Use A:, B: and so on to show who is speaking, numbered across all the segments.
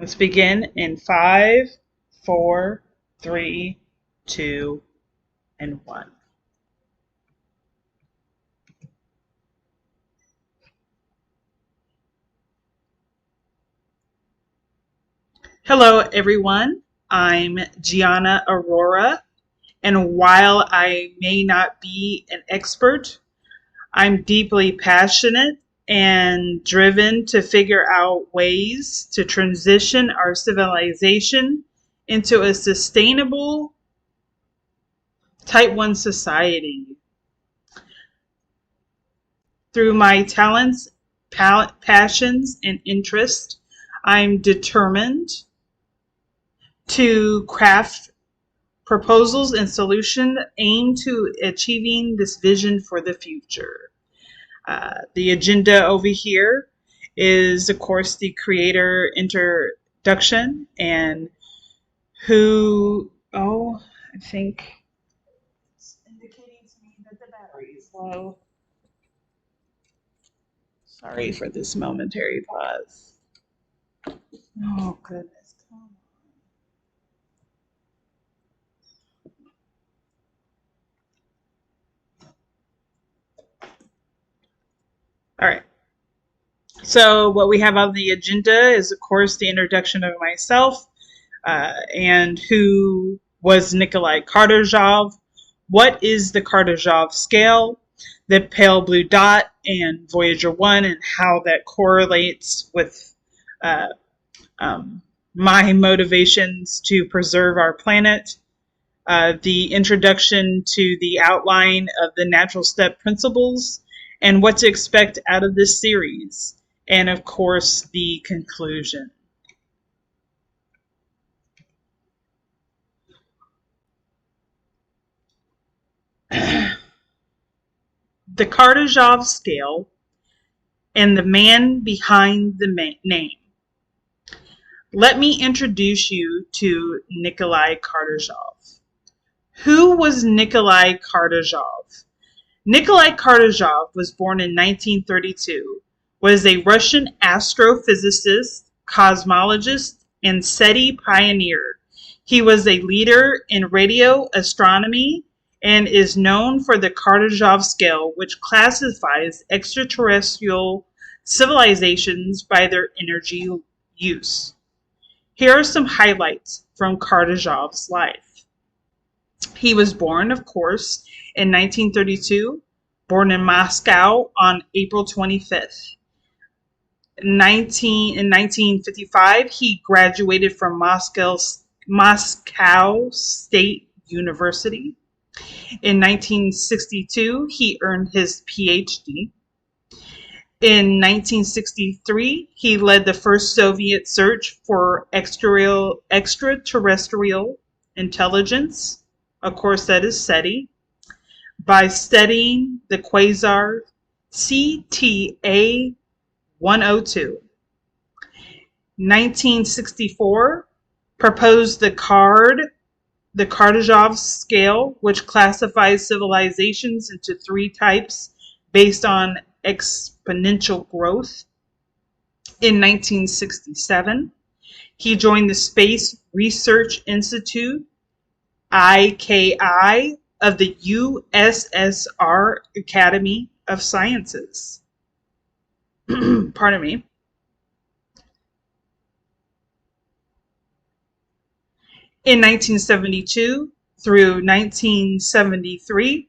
A: Let's begin in 5, 4, 3, 2, and 1. Hello, everyone. I'm Gianna Aurora, and while I may not be an expert, I'm deeply passionate and driven to figure out ways to transition our civilization into a sustainable Type 1 society. Through my talents, passions, and interests, I'm determined to craft proposals and solutions aimed to achieving this vision for the future. The agenda over here is, of course, the creator introduction and I think it's indicating to me that the battery is low. Sorry for this momentary pause. Oh, goodness. Come on. All right. So what we have on the agenda is, of course, the introduction of myself and who was Nikolai Kardashev. What is the Kardashev scale? The pale blue dot and Voyager 1 and how that correlates with my motivations to preserve our planet. The introduction to the outline of the natural step principles and what to expect out of this series. And of course, the conclusion. The Kardashev scale and the man behind the name. Let me introduce you to Nikolai Kardashev. Who was Nikolai Kardashev? Nikolai Kardashev was born in 1932, was a Russian astrophysicist, cosmologist, and SETI pioneer. He was a leader in radio astronomy and is known for the Kardashev scale, which classifies extraterrestrial civilizations by their energy use. Here are some highlights from Kardashev's life. He was born, of course, in 1932, born in Moscow on April 25th. In 1955, he graduated from Moscow State University. In 1962, he earned his PhD. In 1963, he led the first Soviet search for extraterrestrial intelligence. Of course, that is SETI. By studying the quasar CTA 102. 1964, proposed the Kardashev scale, which classifies civilizations into 3 types based on exponential growth. In 1967, he joined the Space Research Institute, IKI, of the USSR Academy of Sciences. Pardon me. In 1972 through 1973,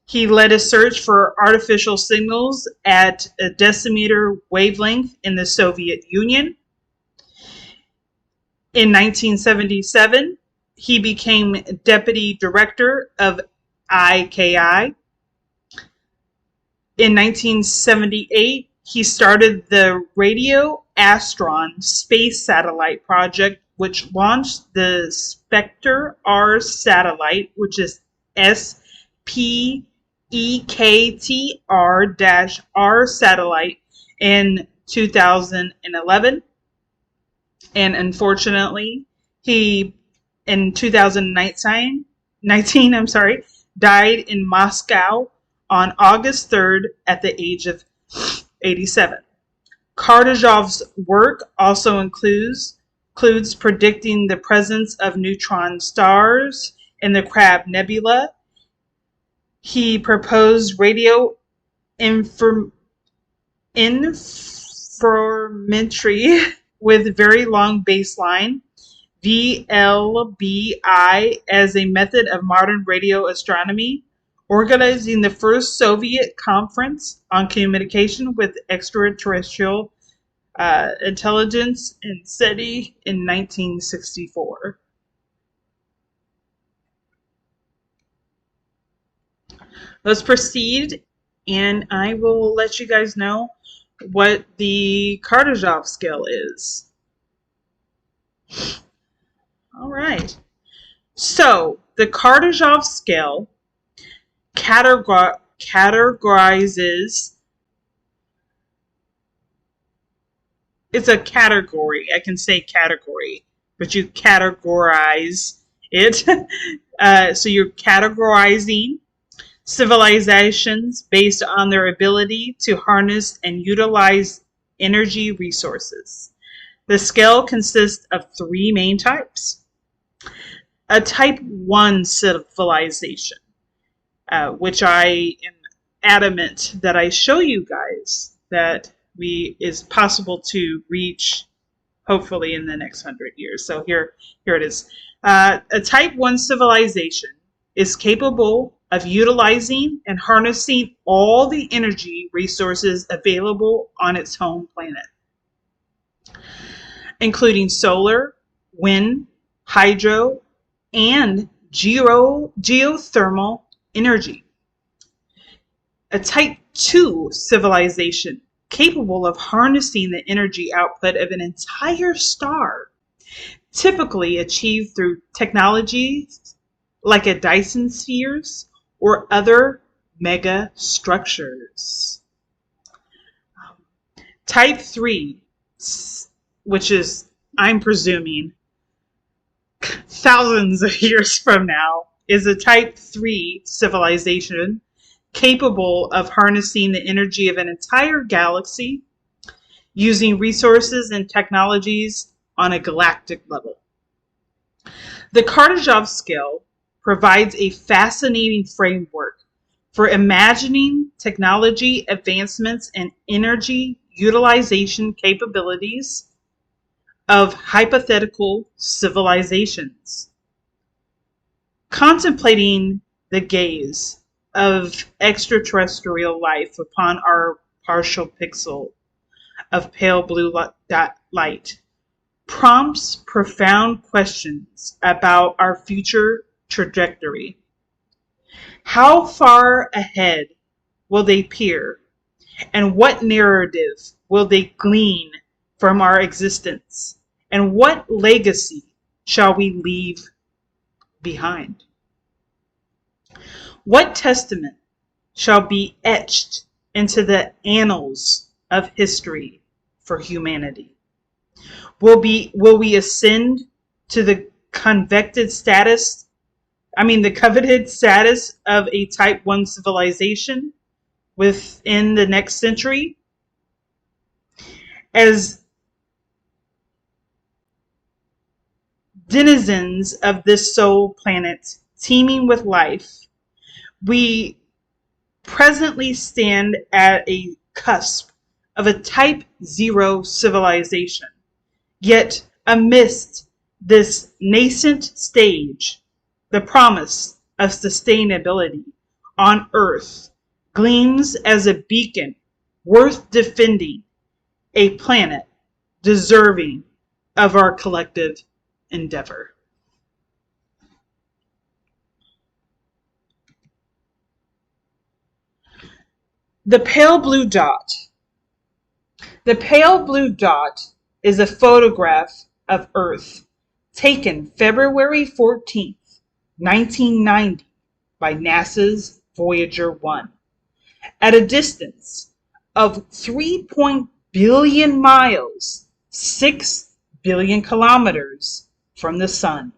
A: he led a search for artificial signals at a decimeter wavelength in the Soviet Union. In 1977, he became deputy director of IKI. In 1978, he started the Radio Astron space satellite project, which launched the Spectre-R satellite, which is SPEKTR-R satellite, in 2011. And unfortunately, he, in 2019, died in Moscow on August 3rd at the age of 87. Kardashev's work also includes includes predicting the presence of neutron stars in the Crab Nebula. He proposed radio interferometry with very long baseline, VLBI, as a method of modern radio astronomy, organizing the first Soviet conference on communication with extraterrestrial intelligence in SETI in 1964. Let's proceed, and I will let you guys know what the Kardashev scale is. All right. So the Kardashev scale categorizes. It's a category. I can say category, but you categorize it. So you're categorizing civilizations based on their ability to harness and utilize energy resources. The scale consists of three main types. A type 1 civilization, which I am adamant that I show you guys that is possible to reach, hopefully, in the next 100 years. So here it is. A type 1 civilization is capable of utilizing and harnessing all the energy resources available on its home planet, including solar, wind, hydro, and geothermal energy. A type 2 civilization capable of harnessing the energy output of an entire star, typically achieved through technologies like a Dyson spheres or other mega structures. Type 3, which is, I'm presuming, thousands of years from now, is a type 3 civilization capable of harnessing the energy of an entire galaxy using resources and technologies on a galactic level. The Kardashev scale provides a fascinating framework for imagining technology advancements and energy utilization capabilities of hypothetical civilizations. Contemplating the gaze of extraterrestrial life upon our partial pixel of pale blue light prompts profound questions about our future trajectory. How far ahead will they peer, and what narrative will they glean from our existence, and what legacy shall we leave behind? What testament shall be etched into the annals of history for humanity? Will we ascend to the coveted status of a type 1 civilization within the next century? As denizens of this soul planet teeming with life, we presently stand at a cusp of a type 0 civilization. Yet amidst this nascent stage, the promise of sustainability on Earth gleams as a beacon worth defending, a planet deserving of our collective endeavor. The pale blue dot. The pale blue dot is a photograph of Earth taken February 14th, 1990 by NASA's Voyager 1 at a distance of 3 billion miles, 6 billion kilometers from the sun.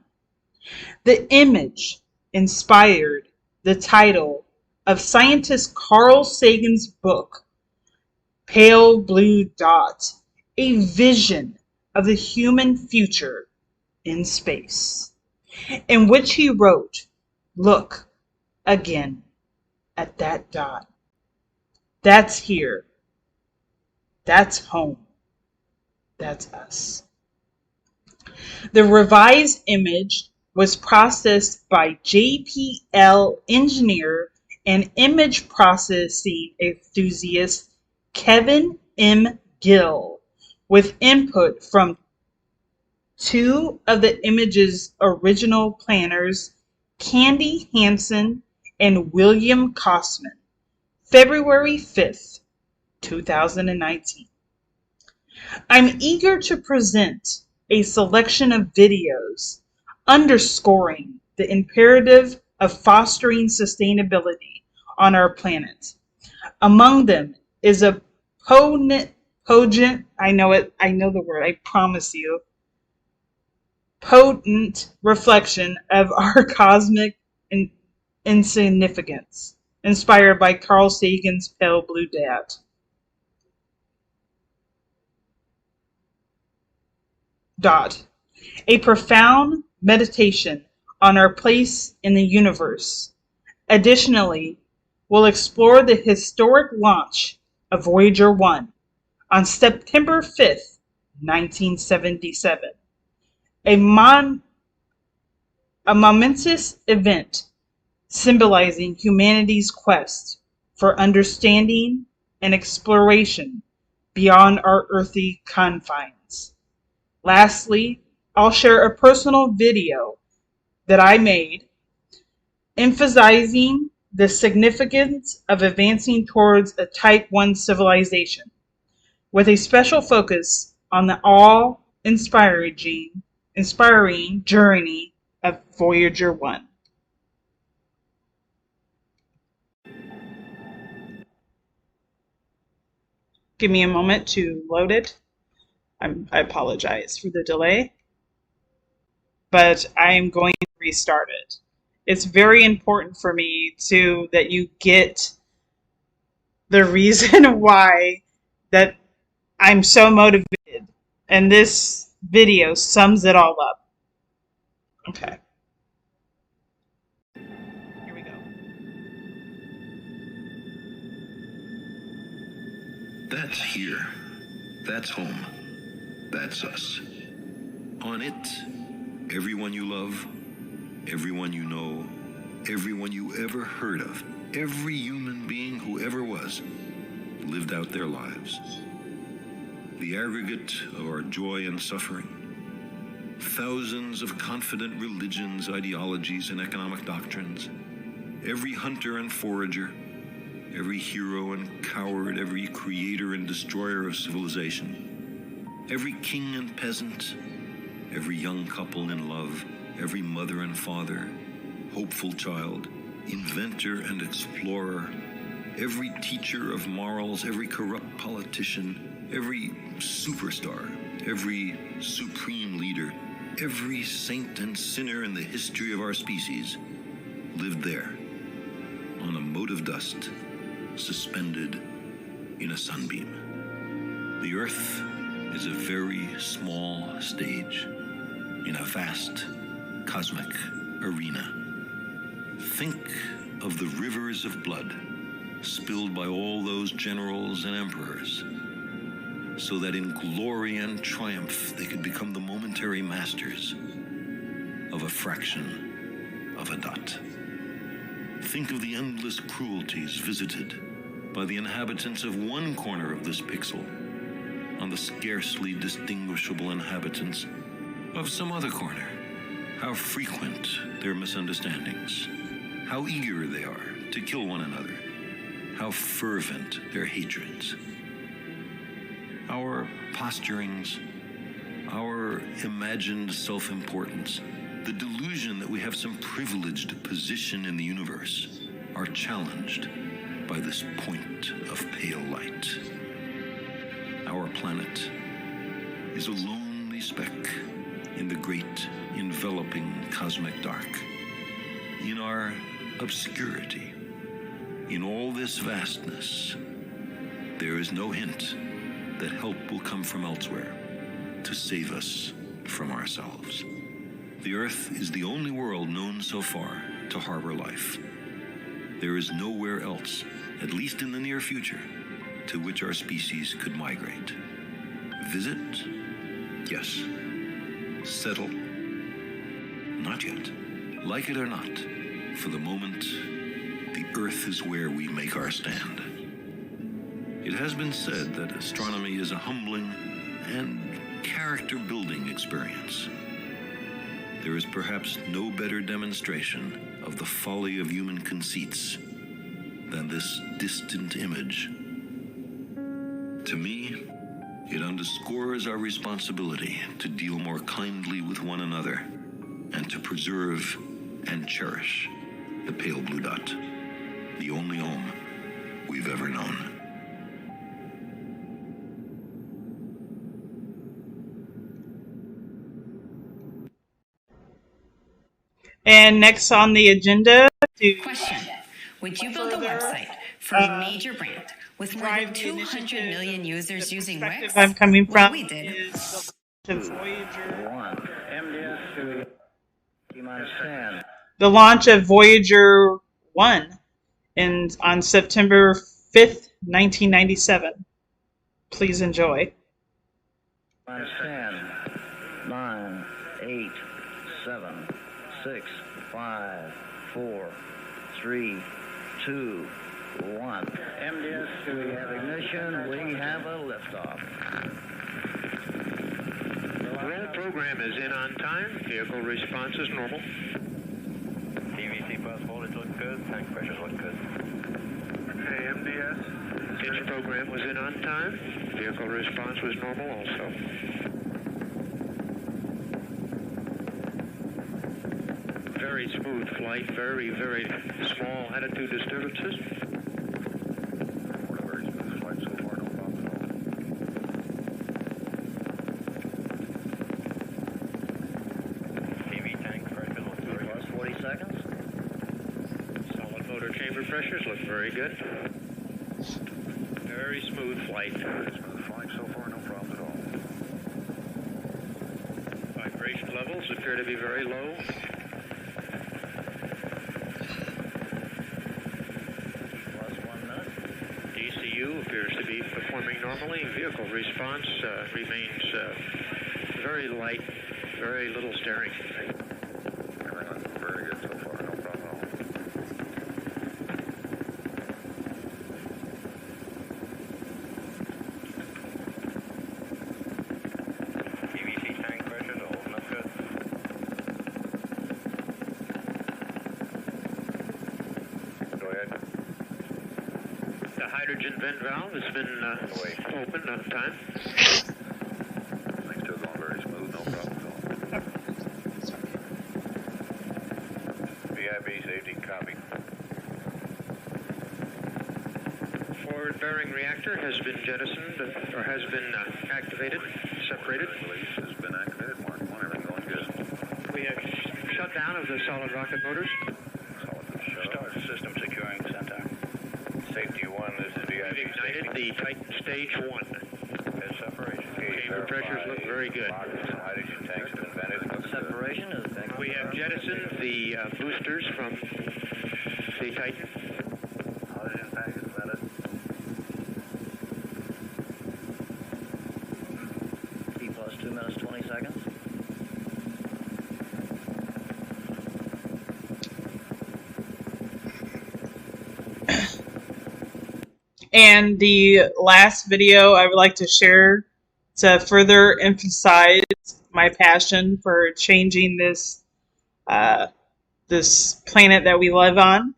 A: The image inspired the title of scientist Carl Sagan's book, Pale Blue Dot, A Vision of the human future in space, in which he wrote, "Look again at that dot. That's here. That's home. That's us." The revised image was processed by JPL engineer and image processing enthusiast Kevin M. Gill, with input from two of the image's original planners, Candy Hansen and William Kosman, February 5th, 2019. I'm eager to present a selection of videos underscoring the imperative of fostering sustainability on our planet. Among them is a potent, I know the word, I promise you, potent reflection of our cosmic insignificance, inspired by Carl Sagan's Pale Blue Dot. A profound meditation on our place in the universe. Additionally, we'll explore the historic launch of Voyager 1 on September 5th, 1977. A momentous event symbolizing humanity's quest for understanding and exploration beyond our earthly confines. Lastly, I'll share a personal video that I made emphasizing the significance of advancing towards a Type 1 civilization, with a special focus on the inspiring journey of Voyager 1. Give me a moment to load it. I apologize for the delay, but I am going to restart it. It's very important for me that you get the reason why that I'm so motivated, and this video sums it all up. Okay. Here we go.
B: That's here. That's home. That's us. On it, everyone you love, everyone you know, everyone you ever heard of, every human being who ever was, lived out their lives. The aggregate of our joy and suffering. Thousands of confident religions, ideologies, and economic doctrines. Every hunter and forager, every hero and coward, every creator and destroyer of civilization. Every king and peasant, every young couple in love, every mother and father, hopeful child, inventor and explorer, every teacher of morals, every corrupt politician, every superstar, every supreme leader, every saint and sinner in the history of our species lived there, on a mote of dust, suspended in a sunbeam. The Earth is a very small stage in a vast cosmic arena. Think of the rivers of blood spilled by all those generals and emperors, so that in glory and triumph they could become the momentary masters of a fraction of a dot. Think of the endless cruelties visited by the inhabitants of one corner of this pixel on the scarcely distinguishable inhabitants of some other corner. How frequent their misunderstandings, how eager they are to kill one another, how fervent their hatreds. Our posturings, our imagined self-importance, the delusion that we have some privileged position in the universe are challenged by this point of pale light. Our planet is a lonely speck in the great enveloping cosmic dark. In our obscurity, in all this vastness, there is no hint that help will come from elsewhere. to save us from ourselves. The Earth is the only world known so far to harbor life. There is nowhere else, at least in the near future, to which our species could migrate. Visit? Yes. Settle? Not yet. Like it or not, for the moment, the Earth is where we make our stand. It has been said that astronomy is a humbling and character-building experience. There is perhaps no better demonstration of the folly of human conceits than this distant image. To me, it underscores our responsibility to deal more kindly with one another and to preserve and cherish the pale blue dot, the only home we've ever known.
A: And next on the agenda to
C: Question. Would you build a
A: further,
C: website for a major brand with more than
A: drive the
C: 200
A: initiative,
C: million users
A: the
C: using
A: perspective
C: Wix?
A: I'm coming
C: Well,
A: from
C: we did.
A: is the launch of Voyager.
D: MDS T-minus 10.
A: The launch of Voyager 1 on September 5th, 1997. Please enjoy.
D: Minus 10, 9, 8, 7, 6, 5, 4, 3, 2, 1. MDS, we have ignition. We have a liftoff.
E: Roll program is in on time. Vehicle response is normal.
F: PVC bus voltage looks good. Tank pressures look good.
E: Okay, MDS. Engine program was in on time. Vehicle response was normal also. Very smooth flight. Very, very small attitude disturbances.
F: Very smooth flight so far, no problem at all. PV tank pressure looks very good.
D: Plus 40 seconds.
E: Solid motor chamber pressures look very good. Very smooth flight.
F: Very smooth flight so far, no problem at all.
E: Vibration levels appear to be very low.
D: Plus 1 minute.
E: DCU appears to be performing normally. Vehicle response remains very light, very little steering.
F: Everything looks very good so far, no problem at all. PVC tank pressures are holding up good. Go ahead.
E: The hydrogen vent valve has been opened on time.
F: Everything's still going very smooth, no problem at all. VIB safety, copy.
E: Forward bearing reactor has been jettisoned, or has been activated, separated.
F: Release has been activated. Mark 1, everything going good.
E: We have shut down of the solid rocket motors.
F: Solid start system securing center. Safety 1, this is VIB
E: We've ignited
F: safety.
E: the Titan stage 1.
F: There's separation.
E: Chamber pressures look very good.
F: Hydrogen tanks have been vented. Looks good.
D: Separation is back.
E: We have jettisoned the boosters from the Titan.
F: Hydrogen tank is vented.
D: T plus 2 minutes 20 seconds.
A: And the last video I would like to share to further emphasize my passion for changing this this planet that we live on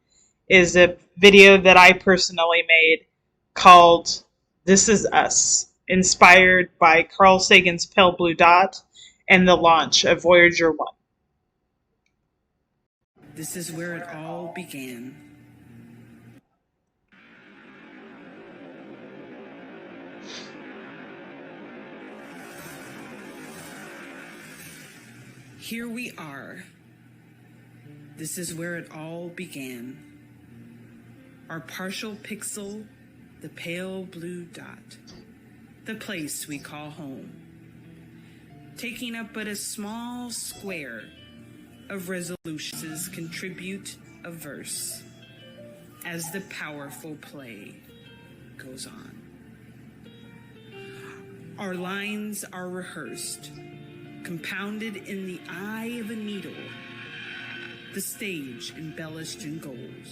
A: is a video that I personally made called "This Is Us," inspired by Carl Sagan's pale blue dot and the launch of Voyager 1.
G: This is where it all began. Here we are. This is where it all began. Our partial pixel, the pale blue dot. The place we call home. taking up but a small square of resolutions, contribute a verse as the powerful play goes on. Our lines are rehearsed, compounded in the eye of a needle, the stage embellished in gold,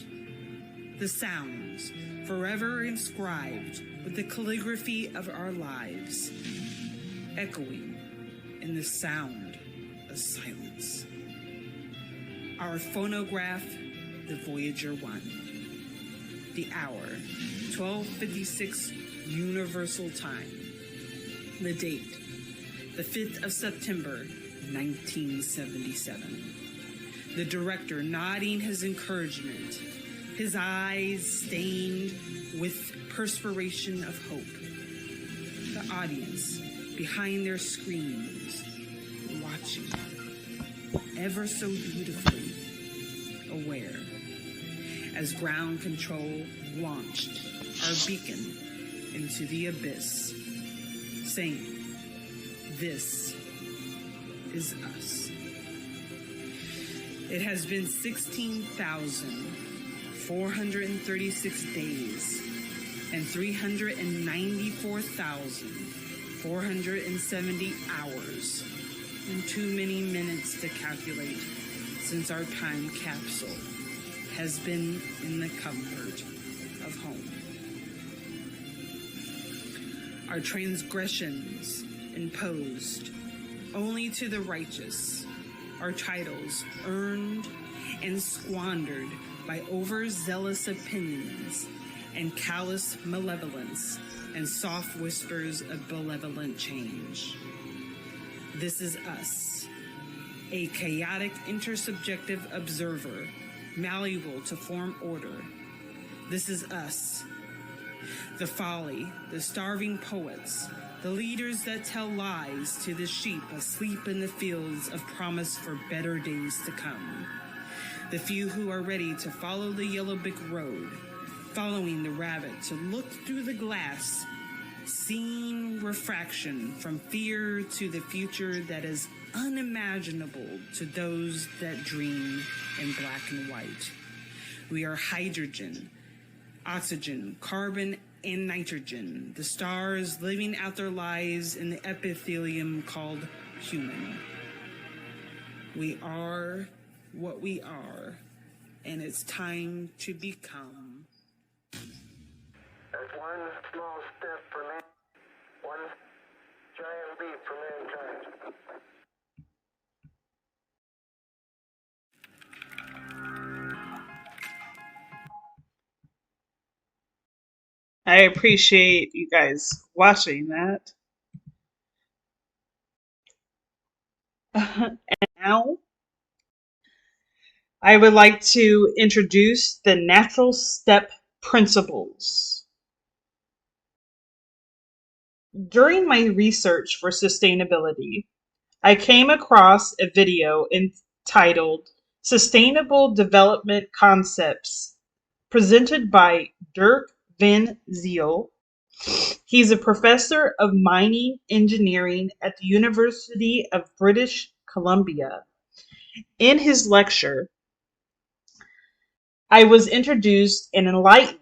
G: the sounds forever inscribed with the calligraphy of our lives, echoing in the sound of silence. Our phonograph, the Voyager 1. The hour, 12:56 Universal Time. The date, the 5th of September, 1977. The director nodding his encouragement, his eyes stained with perspiration of hope. The audience behind their screens, watching, ever so beautifully aware, as ground control launched our beacon into the abyss, saying, "This is us." It has been 16,436 days and 394,470 hours and too many minutes to calculate since our time capsule has been in the comfort of home. Our transgressions imposed only to the righteous, our titles earned and squandered by overzealous opinions and callous malevolence and soft whispers of benevolent change. This is us, a chaotic intersubjective observer, malleable to form order. This is us, the folly, the starving poets, the leaders that tell lies to the sheep asleep in the fields of promise for better days to come. The few who are ready to follow the yellow brick road, following the rabbit to look through the glass, seeing refraction from fear to the future that is unimaginable to those that dream in black and white. We are hydrogen, oxygen, carbon, and nitrogen, the stars living out their lives in the epithelium called human. We are what we are, and it's time to become.
H: That's one small step for man, one giant leap for mankind.
A: I appreciate you guys watching that. And now, I would like to introduce the natural step principles. During my research for sustainability, I came across a video entitled Sustainable Development Concepts, presented by Dirk Van Ziel. He's a professor of mining engineering at the University of British Columbia. In his lecture, I was introduced and enlightened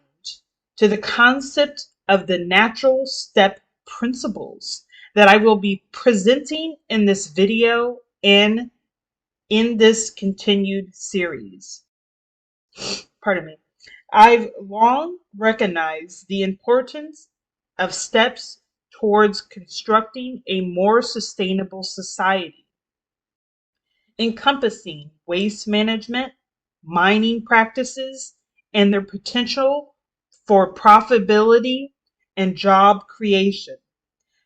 A: to the concept of the natural step principles that I will be presenting in this video and in this continued series. Pardon me. I've long recognized the importance of steps towards constructing a more sustainable society, encompassing waste management, mining practices, and their potential for profitability and job creation.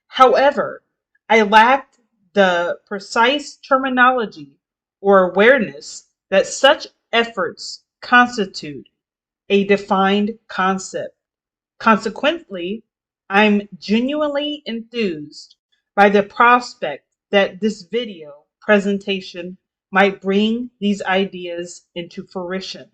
A: However, I lacked the precise terminology or awareness that such efforts constitute a defined concept. Consequently, I'm genuinely enthused by the prospect that this video presentation might bring these ideas into fruition.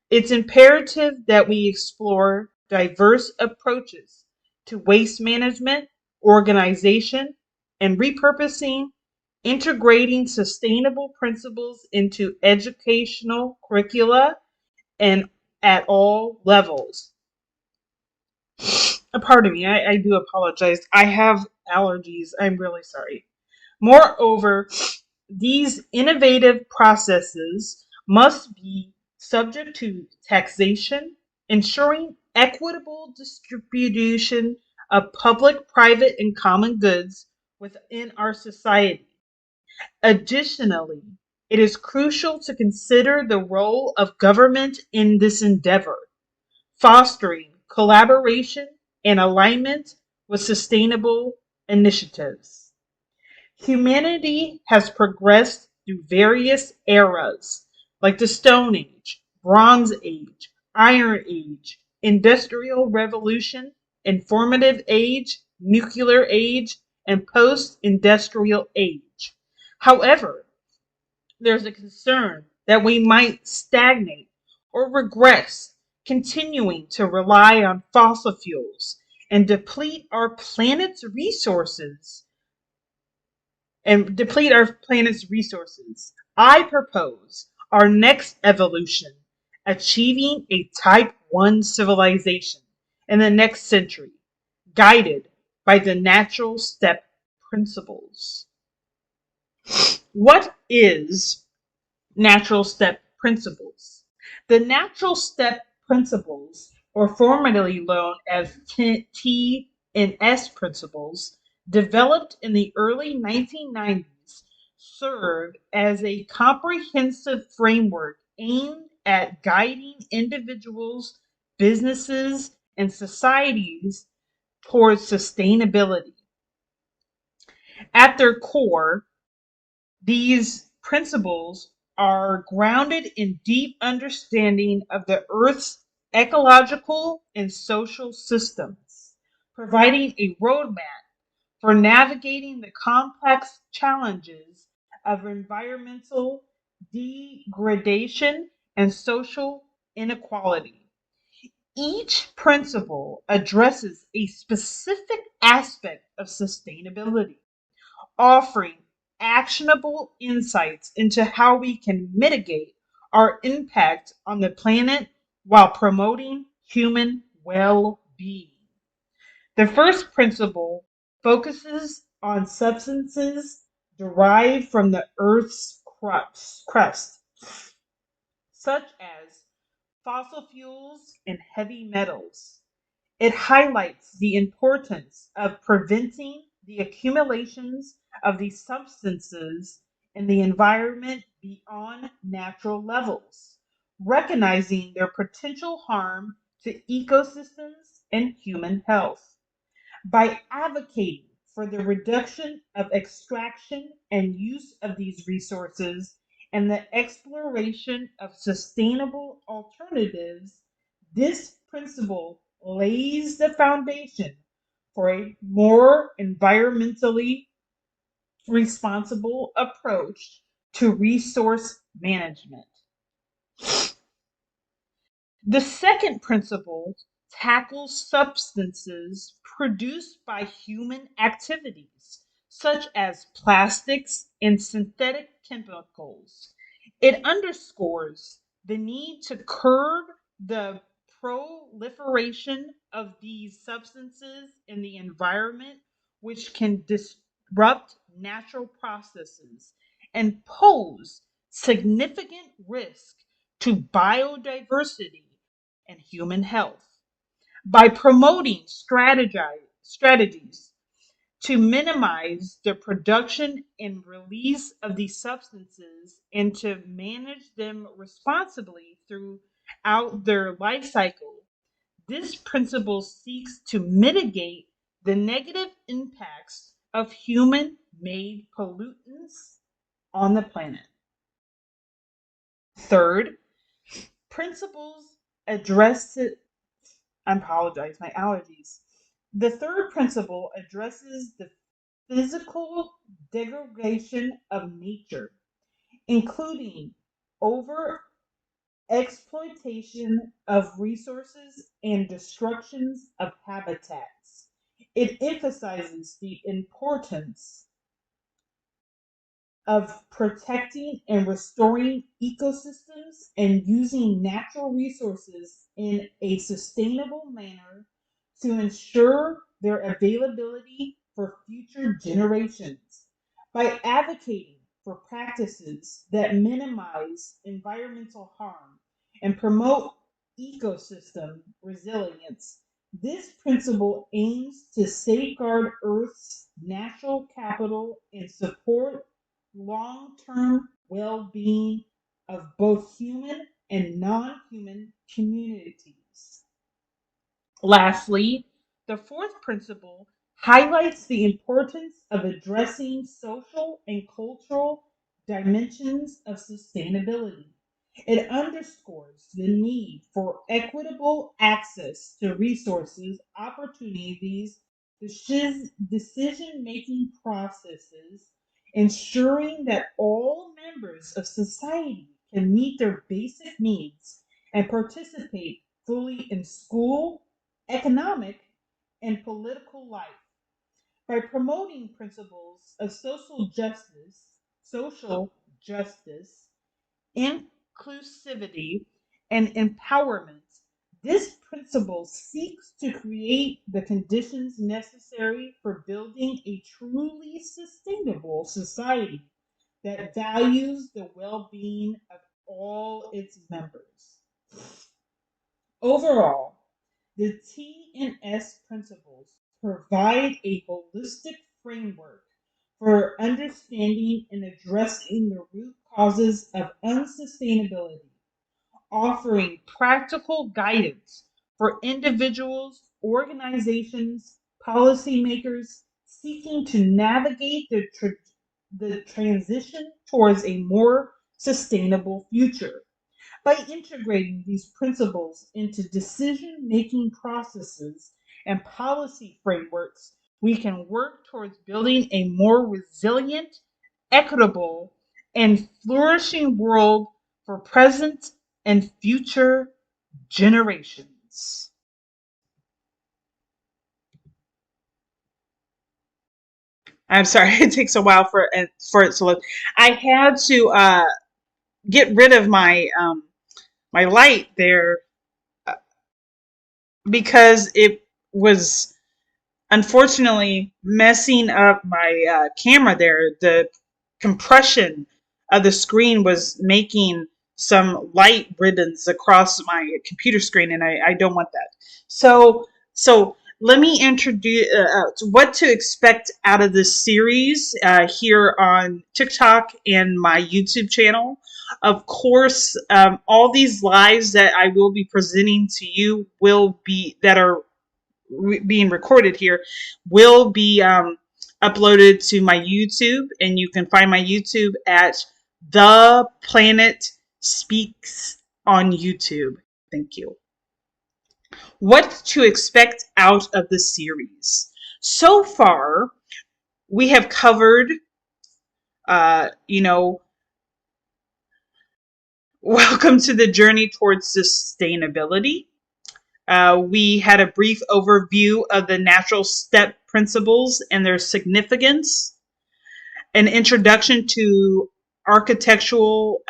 A: It's imperative that we explore diverse approaches to waste management, organization, and repurposing, integrating sustainable principles into educational curricula and at all levels. Pardon me, I do apologize. I have allergies. I'm really sorry. Moreover, these innovative processes must be subject to taxation, ensuring equitable distribution of public, private, and common goods within our society. Additionally, it is crucial to consider the role of government in this endeavor, fostering collaboration and alignment with sustainable initiatives. Humanity has progressed through various eras, like the Stone Age, Bronze Age, Iron Age, Industrial Revolution, Informative Age, Nuclear Age, and Post Industrial Age. However, there's a concern that we might stagnate or regress, continuing to rely on fossil fuels and deplete our planet's resources. I propose our next evolution, achieving a type 1 civilization in the next century, guided by the natural step principles. What is natural step principles? The natural step principles, or formerly known as T and S principles, developed in the early 1990s, serve as a comprehensive framework aimed at guiding individuals, businesses, and societies towards sustainability. At their core, these principles are grounded in deep understanding of the Earth's ecological and social systems, providing a roadmap for navigating the complex challenges of environmental degradation and social inequality. Each principle addresses a specific aspect of sustainability, offering actionable insights into how we can mitigate our impact on the planet while promoting human well being. The first principle focuses on substances derived from the Earth's crust, such as fossil fuels and heavy metals. It highlights the importance of preventing the accumulations of these substances in the environment beyond natural levels, recognizing their potential harm to ecosystems and human health. By advocating for the reduction of extraction and use of these resources and the exploration of sustainable alternatives, this principle lays the foundation for a more environmentally responsible approach to resource management. The second principle tackles substances produced by human activities, such as plastics and synthetic chemicals. It underscores the need to curb the proliferation of these substances in the environment, which can disrupt natural processes and pose significant risk to biodiversity and human health. By promoting strategies to minimize the production and release of these substances and to manage them responsibly throughout their life cycle, this principle seeks to mitigate the negative impacts of human made pollutants on the planet. Third, principles address I apologize, my allergies. The third principle addresses the physical degradation of nature, including over exploitation of resources and destructions of habitats. It emphasizes the importance of protecting and restoring ecosystems and using natural resources in a sustainable manner to ensure their availability for future generations. By advocating for practices that minimize environmental harm and promote ecosystem resilience, this principle aims to safeguard Earth's natural capital and support long-term well-being of both human and non-human communities. Lastly, the fourth principle highlights the importance of addressing social and cultural dimensions of sustainability. It underscores the need for equitable access to resources, opportunities, decision making processes, ensuring that all members of society can meet their basic needs and participate fully in school, economic, and political life. By promoting principles of social justice, inclusivity, and empowerment, this principle seeks to create the conditions necessary for building a truly sustainable society that values the well-being of all its members. Overall, the T&S principles provide a holistic framework for understanding and addressing the root causes of unsustainability, offering practical guidance for individuals, organizations, policymakers seeking to navigate the transition towards a more sustainable future. By integrating these principles into decision making processes and policy frameworks, we can work towards building a more resilient, equitable, and flourishing world for present and future generations. I'm sorry, it takes a while for it to load. I had to get rid of my light there because it was unfortunately messing up my camera there. The compression of the screen was making some light ribbons across my computer screen, and I don't want that. So let me introduce what to expect out of this series here on TikTok and my YouTube channel. Of course, all these lives that I will be presenting to you will be that are being recorded here will be uploaded to my YouTube, and you can find my YouTube at The Planet Speaks on YouTube. Thank you. What to expect out of the series? So far, we have covered, welcome to the journey towards sustainability. We had a brief overview of the natural step principles and their significance, an introduction to architectural,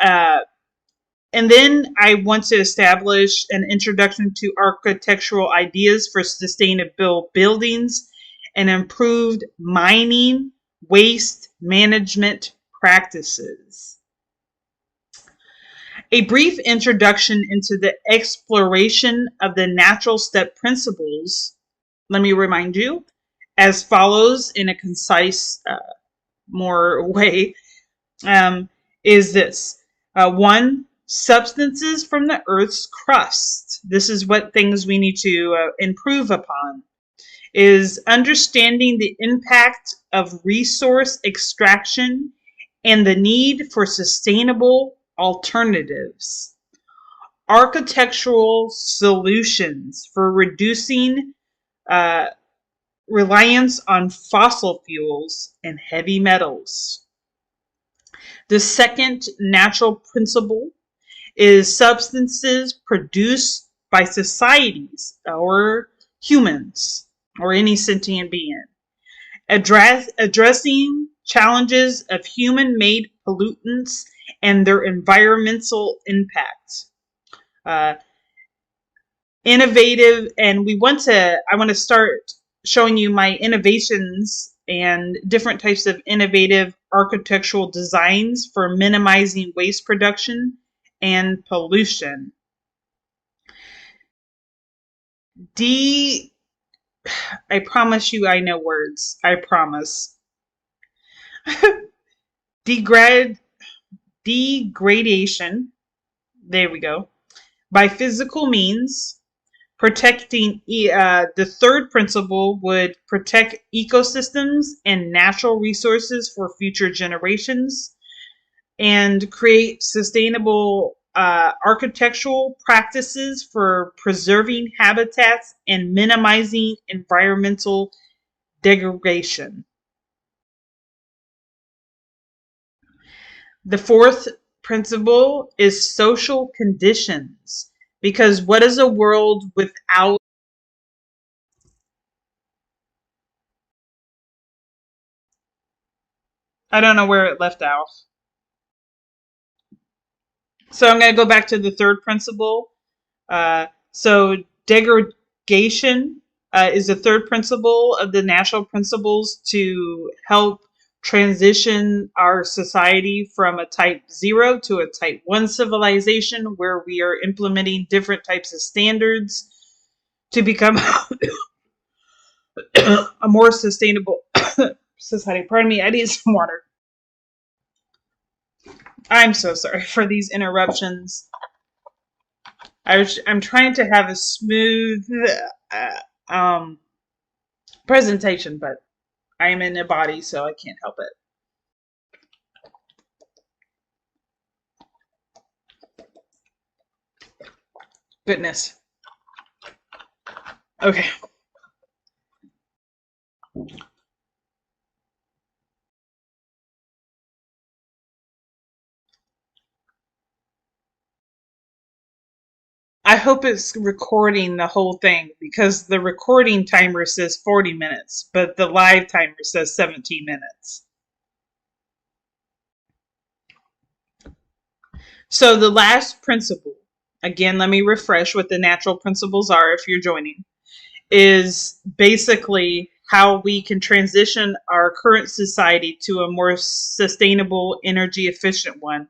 A: and then I want to establish an introduction to architectural ideas for sustainable buildings and improved mining waste management practices. A brief introduction into the exploration of the natural step principles, let me remind you, as follows in a concise, more way, is this. One, substances from the Earth's crust. This is what things we need to improve upon. Is understanding the impact of resource extraction and the need for sustainable alternatives. Architectural solutions for reducing reliance on fossil fuels and heavy metals. The second natural principle is substances produced by societies or humans or any sentient being. Addressing challenges of human-made pollutants and their environmental impact. Innovative, and I want to start showing you my innovations and different types of innovative architectural designs for minimizing waste production and pollution. I promise you I know words. I promise. Degradation. There we go. By physical means. Protecting the third principle would protect ecosystems and natural resources for future generations and create sustainable architectural practices for preserving habitats and minimizing environmental degradation. The fourth principle is social conditions, because what is a world without I don't know where it left off. So I'm going to go back to the third principle. So degradation is the third principle of the natural principles to help transition our society from a type 0 to a type 1 civilization, where we are implementing different types of standards to become a more sustainable society. Pardon me, I need some water. I'm so sorry for these interruptions. I'm trying to have a smooth presentation, but I am in a body, so I can't help it. Goodness. Okay. I hope it's recording the whole thing, because the recording timer says 40 minutes, but the live timer says 17 minutes. So the last principle, again, let me refresh what the natural principles are if you're joining, is basically how we can transition our current society to a more sustainable, energy efficient one,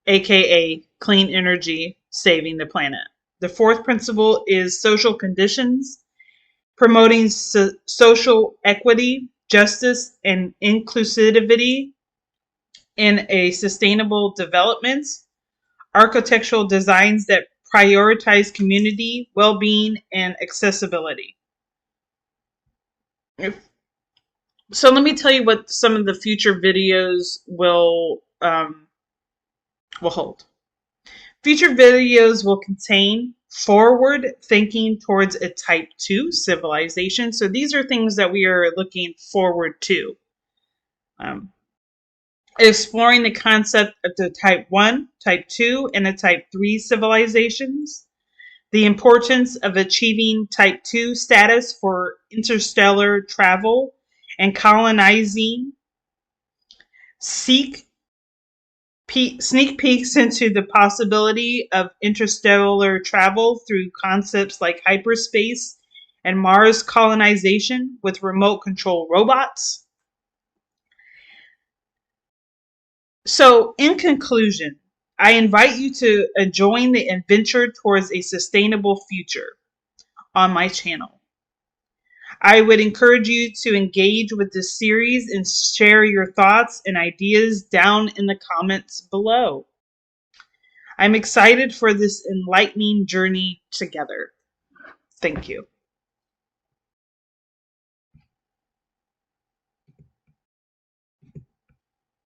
A: aka clean energy, saving the planet. The fourth principle is social conditions, promoting social equity, justice, and inclusivity in a sustainable development, architectural designs that prioritize community, well-being, and accessibility. So let me tell you what some of the future videos will hold. Future videos will contain forward thinking towards a type 2 civilization. So these are things that we are looking forward to. Exploring the concept of the type 1, type 2, and the type 3 civilizations. The importance of achieving type 2 status for interstellar travel and colonizing. Sneak peeks into the possibility of interstellar travel through concepts like hyperspace and Mars colonization with remote control robots. So, in conclusion, I invite you to join the adventure towards a sustainable future on my channel. I would encourage you to engage with this series and share your thoughts and ideas down in the comments below. I'm excited for this enlightening journey together. Thank you.